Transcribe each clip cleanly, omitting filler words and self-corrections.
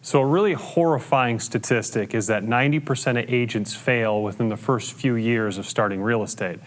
So a really horrifying statistic is that 90% of agents fail within the first few years of starting real estate.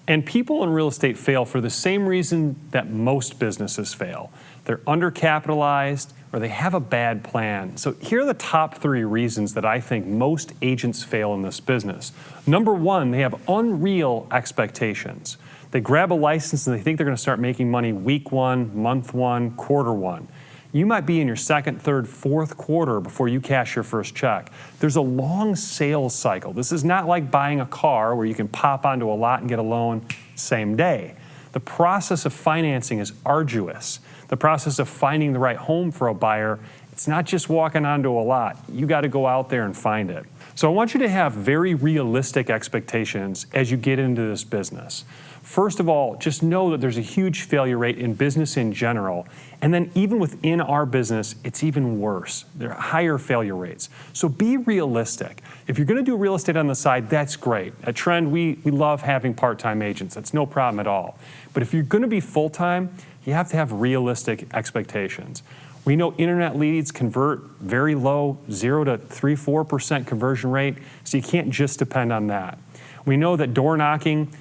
And people in real estate fail for the same reason that most businesses fail. They're undercapitalized or they have a bad plan. So here are the top 3 reasons that I think most agents fail in this business. Number 1, they have unreal expectations. They grab a license and they think they're going to start making money week 1, month 1, quarter 1. You might be in your second, third, fourth quarter before you cash your first check. There's a long sales cycle. This is not like buying a car where you can pop onto a lot and get a loan same day. The process of financing is arduous. The process of finding the right home for a buyer, it's not just walking onto a lot. You got to go out there and find it. So I want you to have very realistic expectations as you get into this business. First of all, just know that there's a huge failure rate in business in general. And then even within our business, it's even worse. There are higher failure rates. So be realistic. If you're going to do real estate on the side, that's great. At Trend, we love having part-time agents. That's no problem at all. But if you're going to be full-time, you have to have realistic expectations. We know internet leads convert very low, 0 to 3-4% conversion rate, so you can't just depend on that. We know that door knocking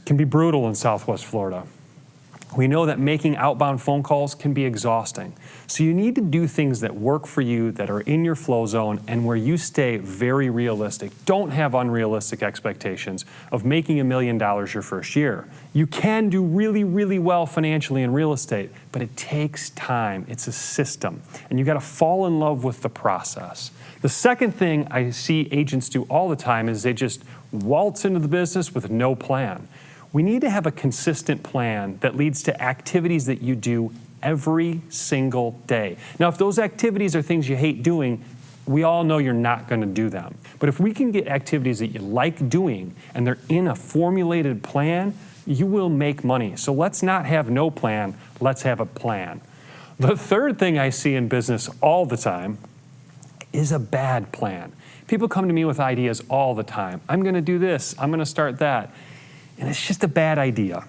can be brutal in Southwest Florida. We know that making outbound phone calls can be exhausting. So you need to do things that work for you, that are in your flow zone, and where you stay very realistic. Don't have unrealistic expectations of making $1 million your first year. You can do really, really well financially in real estate, but it takes time. It's a system, and you got to fall in love with the process. The second thing I see agents do all the time is they just waltz into the business with no plan. We need to have a consistent plan that leads to activities that you do every single day. Now, if those activities are things you hate doing, we all know you're not going to do them. But if we can get activities that you like doing and they're in a formulated plan, you will make money. So let's not have no plan, let's have a plan. The third thing I see in business all the time is a bad plan. People come to me with ideas all the time. I'm going to do this, I'm going to start that. And it's just a bad idea.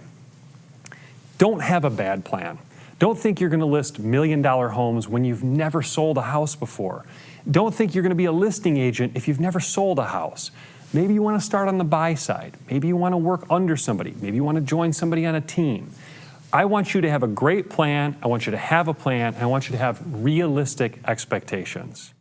Don't have a bad plan. Don't think you're going to list $1 million homes when you've never sold a house before. Don't think you're going to be a listing agent if you've never sold a house. Maybe you want to start on the buy side. Maybe you want to work under somebody. Maybe you want to join somebody on a team. I want you to have a great plan. I want you to have a plan. And I want you to have realistic expectations.